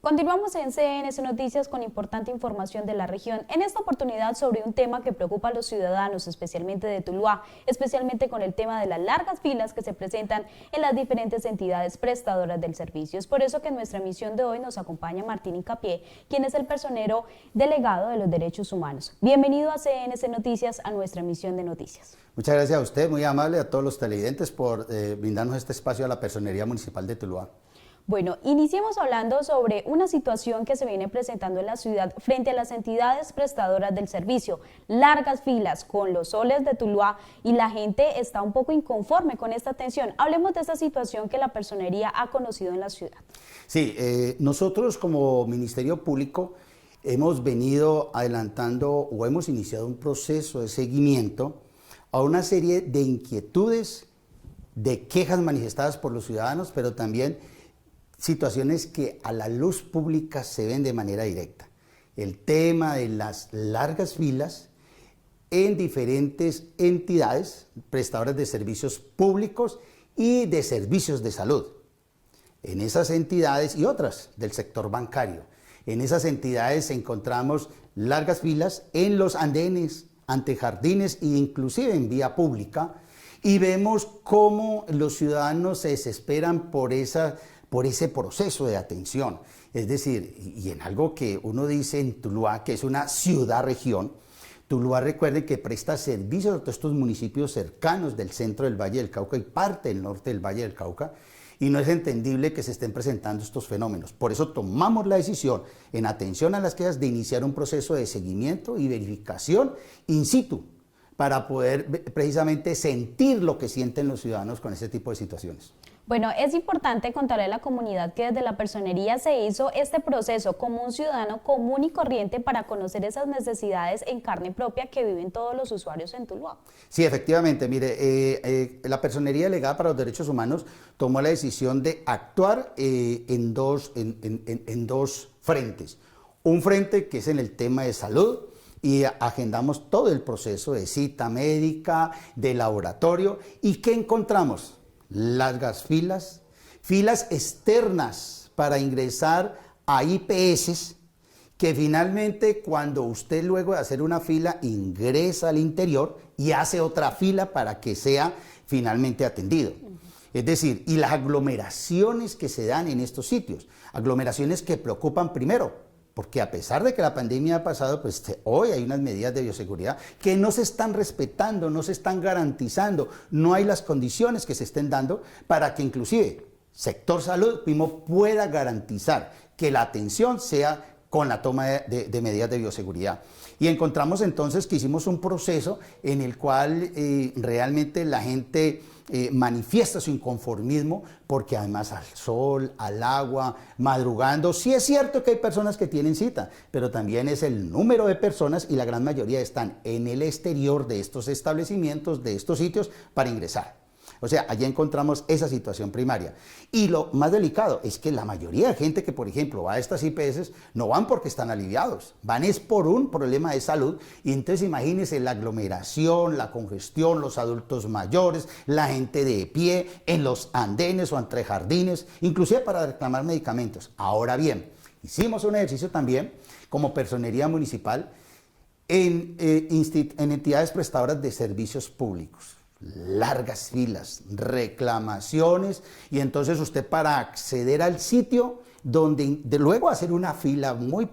Continuamos en CNS Noticias con importante información de la región, en esta oportunidad sobre un tema que preocupa a los ciudadanos, especialmente de Tuluá, especialmente con el tema de las largas filas que se presentan en las diferentes entidades prestadoras del servicio. Es por eso que en nuestra emisión de hoy nos acompaña Martín Incapié, quien es el personero delegado de los derechos humanos. Bienvenido a CNS Noticias, a nuestra emisión de noticias. Muchas gracias a usted, muy amable, a todos los televidentes por brindarnos este espacio a la Personería Municipal de Tuluá. Bueno, iniciemos hablando sobre una situación que se viene presentando en la ciudad frente a las entidades prestadoras del servicio. Largas filas con los soles de Tuluá y la gente está un poco inconforme con esta atención. Hablemos de esta situación que la Personería ha conocido en la ciudad. Sí, nosotros como Ministerio Público hemos venido adelantando o hemos iniciado un proceso de seguimiento a una serie de inquietudes, de quejas manifestadas por los ciudadanos, pero también situaciones que a la luz pública se ven de manera directa. El tema de las largas filas en diferentes entidades prestadoras de servicios públicos y de servicios de salud. En esas entidades y otras del sector bancario. En esas entidades encontramos largas filas en los andenes, ante jardines e inclusive en vía pública, y vemos cómo los ciudadanos se desesperan por ese proceso de atención. Es decir, y en algo que uno dice en Tuluá, que es una ciudad-región, Tuluá, recuerden que presta servicios a todos estos municipios cercanos del centro del Valle del Cauca y parte del norte del Valle del Cauca, y no es entendible que se estén presentando estos fenómenos. Por eso tomamos la decisión, en atención a las quejas, de iniciar un proceso de seguimiento y verificación in situ, para poder precisamente sentir lo que sienten los ciudadanos con este tipo de situaciones. Bueno, es importante contarle a la comunidad que desde la Personería se hizo este proceso como un ciudadano común y corriente para conocer esas necesidades en carne propia que viven todos los usuarios en Tuluá. Sí, efectivamente, mire, la Personería Delegada para los Derechos Humanos tomó la decisión de actuar en dos frentes. Un frente que es en el tema de salud, y agendamos todo el proceso de cita médica, de laboratorio. ¿Y qué encontramos? Largas filas, filas externas para ingresar a IPS, que finalmente cuando usted luego de hacer una fila ingresa al interior y hace otra fila para que sea finalmente atendido. Es decir, y las aglomeraciones que se dan en estos sitios, aglomeraciones que preocupan primero, porque a pesar de que la pandemia ha pasado, pues hoy hay unas medidas de bioseguridad que no se están respetando, no se están garantizando, no hay las condiciones que se estén dando para que inclusive sector salud mismo pueda garantizar que la atención sea con la toma de medidas de bioseguridad. Y encontramos entonces que hicimos un proceso en el cual realmente la gente manifiesta su inconformismo, porque además al sol, al agua, madrugando, sí es cierto que hay personas que tienen cita, pero también es el número de personas y la gran mayoría están en el exterior de estos establecimientos, de estos sitios, para ingresar. O sea, allí encontramos esa situación primaria. Y lo más delicado es que la mayoría de gente que, por ejemplo, va a estas IPS no van porque están aliviados, van es por un problema de salud. Y entonces imagínense la aglomeración, la congestión, los adultos mayores, la gente de pie en los andenes o entre jardines, inclusive para reclamar medicamentos. Ahora bien, hicimos un ejercicio también como Personería Municipal en entidades prestadoras de servicios públicos. Largas filas, reclamaciones, y entonces usted para acceder al sitio, donde luego hacer una fila muy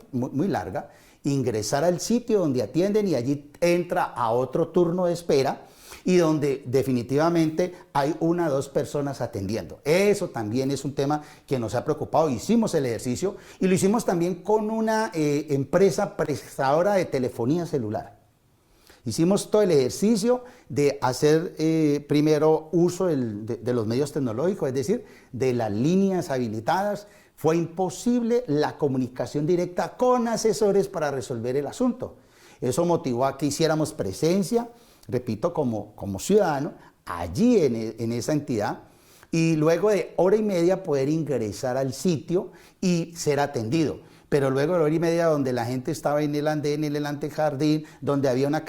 larga, ingresar al sitio donde atienden y allí entra a otro turno de espera y donde definitivamente hay 1 o 2 personas atendiendo. Eso también es un tema que nos ha preocupado. Hicimos el ejercicio y lo hicimos también con una empresa prestadora de telefonía celular. Hicimos todo el ejercicio de hacer primero uso de los medios tecnológicos, es decir, de las líneas habilitadas. Fue imposible la comunicación directa con asesores para resolver el asunto. Eso motivó a que hiciéramos presencia, repito, como ciudadano, allí en esa entidad, y luego de 1h30 poder ingresar al sitio y ser atendido. Pero luego de 1h30 donde la gente estaba en el andén, en el antejardín, donde había una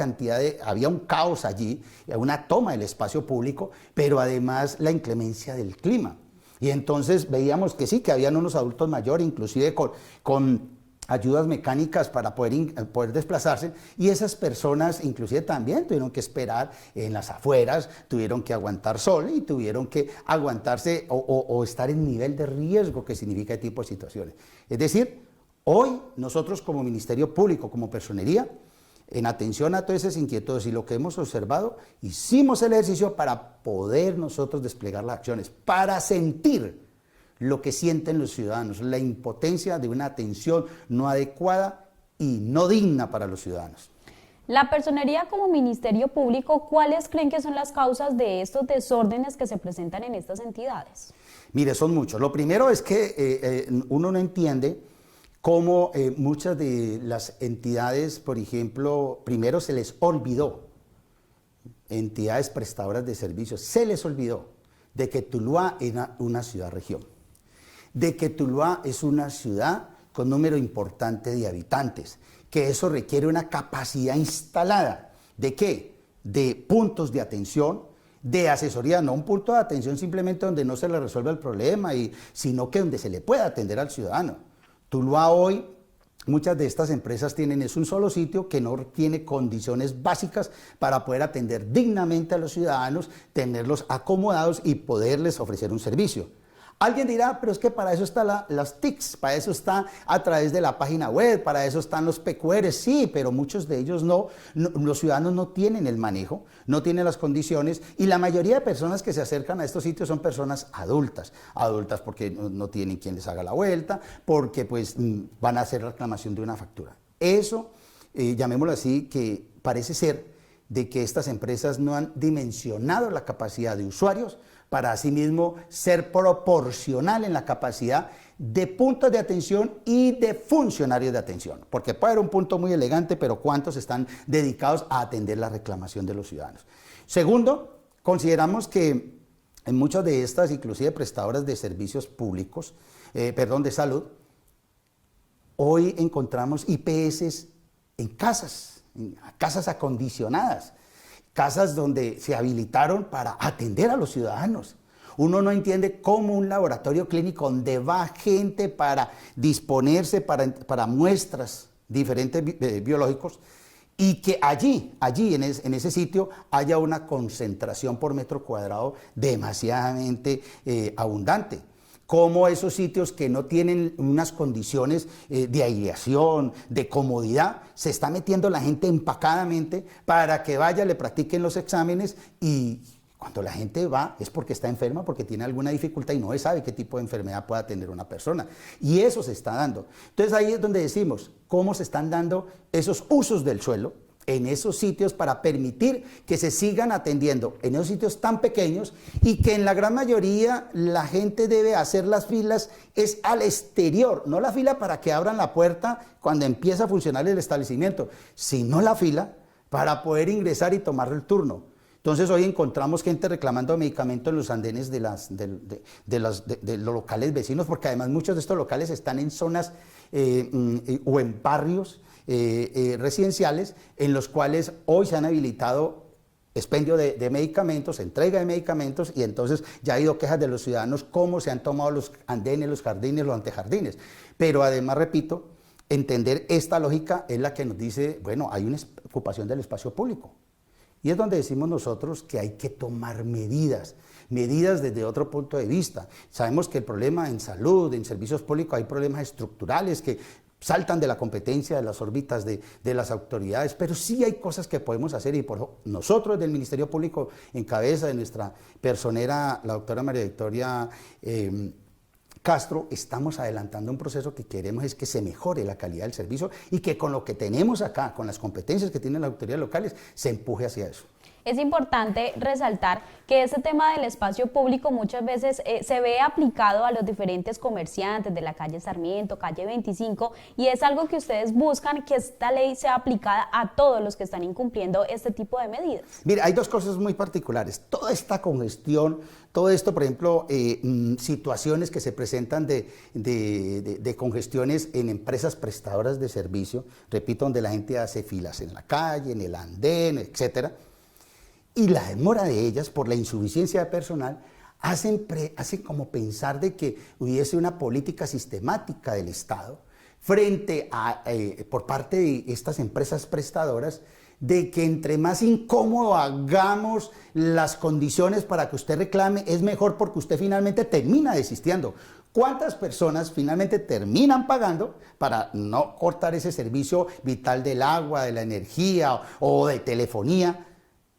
había un caos allí, una toma del espacio público, pero además la inclemencia del clima. Y entonces veíamos que sí, que habían unos adultos mayores, inclusive con ayudas mecánicas para poder desplazarse, y esas personas inclusive también tuvieron que esperar en las afueras, tuvieron que aguantar sol y tuvieron que aguantarse o estar en nivel de riesgo que significa este tipo de situaciones. Es decir, hoy nosotros como Ministerio Público, como Personería, en atención a todas esas inquietudes y lo que hemos observado, hicimos el ejercicio para poder nosotros desplegar las acciones, para sentir lo que sienten los ciudadanos, la impotencia de una atención no adecuada y no digna para los ciudadanos. La Personería como Ministerio Público, ¿cuáles creen que son las causas de estos desórdenes que se presentan en estas entidades? Mire, son muchos. Lo primero es que uno no entiende cómo muchas de las entidades, por ejemplo, primero se les olvidó, entidades prestadoras de servicios, se les olvidó de que Tuluá era una ciudad-región, de que Tuluá es una ciudad con número importante de habitantes, que eso requiere una capacidad instalada. ¿De qué? De puntos de atención, de asesoría, no un punto de atención simplemente donde no se le resuelve el problema, sino que donde se le pueda atender al ciudadano. Tuluá hoy, muchas de estas empresas es un solo sitio que no tiene condiciones básicas para poder atender dignamente a los ciudadanos, tenerlos acomodados y poderles ofrecer un servicio. Alguien dirá, pero es que para eso están las TICs, para eso está a través de la página web, para eso están los PQRs, sí, pero muchos de ellos no, los ciudadanos no tienen el manejo, no tienen las condiciones, y la mayoría de personas que se acercan a estos sitios son personas adultas porque no tienen quien les haga la vuelta, porque pues van a hacer reclamación de una factura. Eso, llamémoslo así, que parece ser de que estas empresas no han dimensionado la capacidad de usuarios para asimismo ser proporcional en la capacidad de puntos de atención y de funcionarios de atención. Porque puede haber un punto muy elegante, pero ¿cuántos están dedicados a atender la reclamación de los ciudadanos? Segundo, consideramos que en muchas de estas, inclusive prestadoras de servicios públicos, de salud, hoy encontramos IPS en casas acondicionadas, casas donde se habilitaron para atender a los ciudadanos. Uno no entiende cómo un laboratorio clínico donde va gente para disponerse para muestras diferentes biológicos, y que allí en ese sitio haya una concentración por metro cuadrado demasiadamente abundante. Cómo esos sitios que no tienen unas condiciones de aireación, de comodidad, se está metiendo la gente empacadamente para que vaya, le practiquen los exámenes, y cuando la gente va es porque está enferma, porque tiene alguna dificultad y no se sabe qué tipo de enfermedad pueda tener una persona. Y eso se está dando. Entonces ahí es donde decimos cómo se están dando esos usos del suelo en esos sitios para permitir que se sigan atendiendo en esos sitios tan pequeños, y que en la gran mayoría la gente debe hacer las filas es al exterior, no la fila para que abran la puerta cuando empieza a funcionar el establecimiento, sino la fila para poder ingresar y tomar el turno. Entonces hoy encontramos gente reclamando medicamentos en los andenes de los locales vecinos, porque además muchos de estos locales están en zonas o en barrios residenciales, en los cuales hoy se han habilitado expendio de medicamentos, entrega de medicamentos, y entonces ya ha habido quejas de los ciudadanos cómo se han tomado los andenes, los jardines, los antejardines. Pero además, repito, entender esta lógica es la que nos dice, bueno, hay una ocupación del espacio público. Y es donde decimos nosotros que hay que tomar medidas desde otro punto de vista. Sabemos que el problema en salud, en servicios públicos, hay problemas estructurales que saltan de la competencia de las órbitas de las autoridades, pero sí hay cosas que podemos hacer, y por eso nosotros del Ministerio Público, en cabeza de nuestra personera, la doctora María Victoria Castro, estamos adelantando un proceso que queremos es que se mejore la calidad del servicio, y que con lo que tenemos acá, con las competencias que tienen las autoridades locales, se empuje hacia eso. Es importante resaltar que este tema del espacio público muchas veces se ve aplicado a los diferentes comerciantes de la calle Sarmiento, calle 25, y es algo que ustedes buscan, que esta ley sea aplicada a todos los que están incumpliendo este tipo de medidas. Mira, hay dos cosas muy particulares. Toda esta congestión, todo esto, por ejemplo, situaciones que se presentan de congestiones en empresas prestadoras de servicio, repito, donde la gente hace filas en la calle, en el andén, etcétera, y la demora de ellas por la insuficiencia de personal, hacen como pensar de que hubiese una política sistemática del Estado frente a, por parte de estas empresas prestadoras, de que entre más incómodo hagamos las condiciones para que usted reclame, es mejor porque usted finalmente termina desistiendo. ¿Cuántas personas finalmente terminan pagando para no cortar ese servicio vital del agua, de la energía o de telefonía?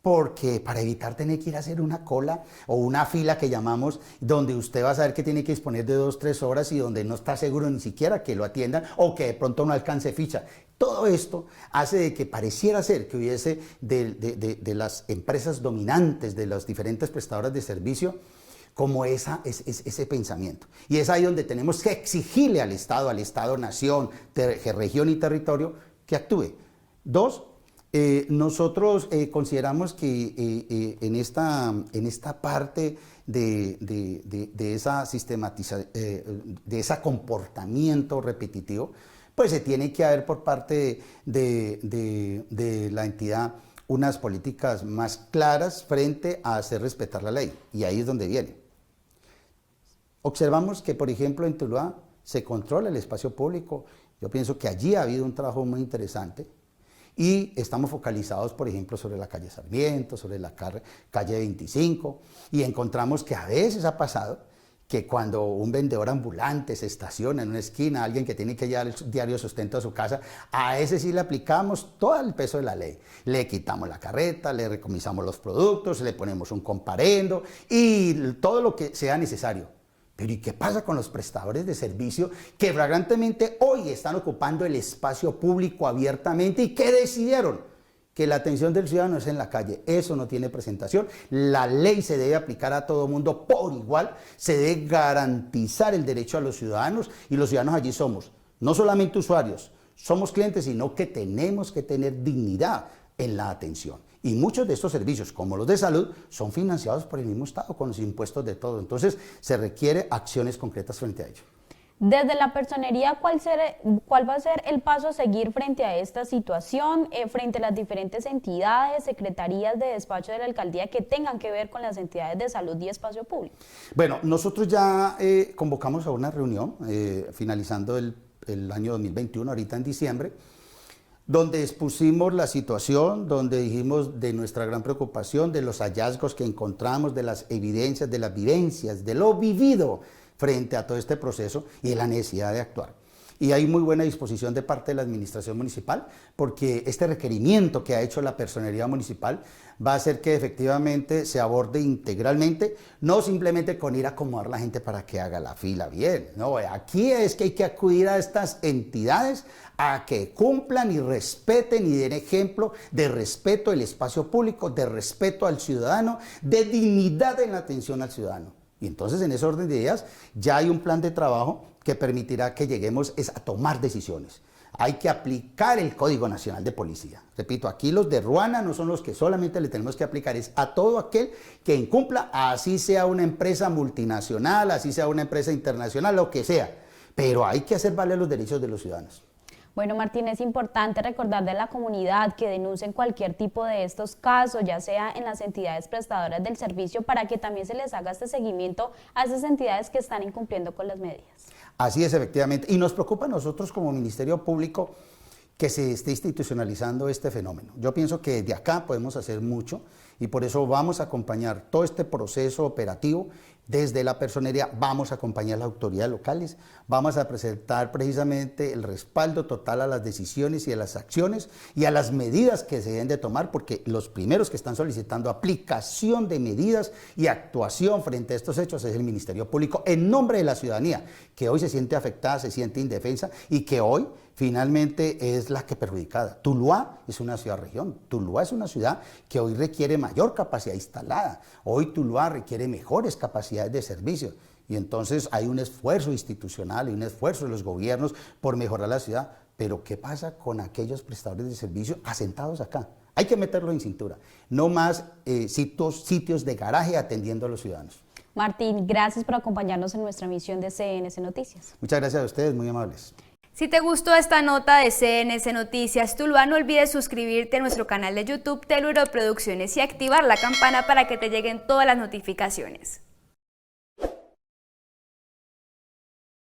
Porque para evitar tener que ir a hacer una cola o una fila que llamamos, donde usted va a saber que tiene que disponer de 2 o 3 horas y donde no está seguro ni siquiera que lo atiendan o que de pronto no alcance ficha. Todo esto hace de que pareciera ser que hubiese de las empresas dominantes, de las diferentes prestadoras de servicio, como ese pensamiento. Y es ahí donde tenemos que exigirle al Estado, nación, región y territorio, que actúe. 2, nosotros consideramos que en esta parte de esa sistematización, de ese comportamiento repetitivo, pues se tiene que haber por parte de la entidad unas políticas más claras frente a hacer respetar la ley. Y ahí es donde viene. Observamos que, por ejemplo, en Tuluá se controla el espacio público. Yo pienso que allí ha habido un trabajo muy interesante. Y estamos focalizados, por ejemplo, sobre la calle Sarmiento, sobre la calle 25, y encontramos que a veces ha pasado que cuando un vendedor ambulante se estaciona en una esquina, alguien que tiene que llevar el diario sustento a su casa, a ese sí le aplicamos todo el peso de la ley. Le quitamos la carreta, le recomisamos los productos, le ponemos un comparendo y todo lo que sea necesario. Pero ¿y qué pasa con los prestadores de servicio que flagrantemente hoy están ocupando el espacio público abiertamente y que decidieron que la atención del ciudadano es en la calle? Eso no tiene presentación. La ley se debe aplicar a todo mundo por igual, se debe garantizar el derecho a los ciudadanos y los ciudadanos allí somos no solamente usuarios, somos clientes, sino que tenemos que tener dignidad en la atención. Y muchos de estos servicios, como los de salud, son financiados por el mismo Estado, con los impuestos de todo. Entonces, se requiere acciones concretas frente a ello. Desde la personería, ¿cuál va a ser el paso a seguir frente a esta situación, frente a las diferentes entidades, secretarías de despacho de la alcaldía que tengan que ver con las entidades de salud y espacio público? Bueno, nosotros ya convocamos a una reunión, finalizando el año 2021, ahorita en diciembre, donde expusimos la situación, donde dijimos de nuestra gran preocupación, de los hallazgos que encontramos, de las evidencias, de las vivencias, de lo vivido frente a todo este proceso y de la necesidad de actuar. Y hay muy buena disposición de parte de la administración municipal, porque este requerimiento que ha hecho la personería municipal va a hacer que efectivamente se aborde integralmente, no simplemente con ir a acomodar a la gente para que haga la fila bien. No, aquí es que hay que acudir a estas entidades a que cumplan y respeten y den ejemplo de respeto al espacio público, de respeto al ciudadano, de dignidad en la atención al ciudadano. Y entonces en ese orden de ideas ya hay un plan de trabajo que permitirá que lleguemos a tomar decisiones. Hay que aplicar el Código Nacional de Policía. Repito, aquí los de Ruana no son los que solamente le tenemos que aplicar, es a todo aquel que incumpla, así sea una empresa multinacional, así sea una empresa internacional, lo que sea. Pero hay que hacer valer los derechos de los ciudadanos. Bueno, Martín, es importante recordarle a la comunidad que denuncien cualquier tipo de estos casos, ya sea en las entidades prestadoras del servicio, para que también se les haga este seguimiento a esas entidades que están incumpliendo con las medidas. Así es, efectivamente. Y nos preocupa a nosotros como Ministerio Público que se esté institucionalizando este fenómeno. Yo pienso que de acá podemos hacer mucho y por eso vamos a acompañar todo este proceso operativo. Desde la personería vamos a acompañar a las autoridades locales, vamos a presentar precisamente el respaldo total a las decisiones y a las acciones y a las medidas que se deben de tomar, porque los primeros que están solicitando aplicación de medidas y actuación frente a estos hechos es el Ministerio Público, en nombre de la ciudadanía, que hoy se siente afectada, se siente indefensa y que hoy finalmente es la que perjudicada. Tuluá es una ciudad-región, Tuluá es una ciudad que hoy requiere mayor capacidad instalada, hoy Tuluá requiere mejores capacidades de servicio y entonces hay un esfuerzo institucional y un esfuerzo de los gobiernos por mejorar la ciudad, pero ¿qué pasa con aquellos prestadores de servicio asentados acá? Hay que meterlo en cintura, no más sitios de garaje atendiendo a los ciudadanos. Martín, gracias por acompañarnos en nuestra emisión de CNC Noticias. Muchas gracias a ustedes, muy amables. Si te gustó esta nota de CNC Noticias Tuluá, no olvides suscribirte a nuestro canal de YouTube Teluro Producciones y activar la campana para que te lleguen todas las notificaciones.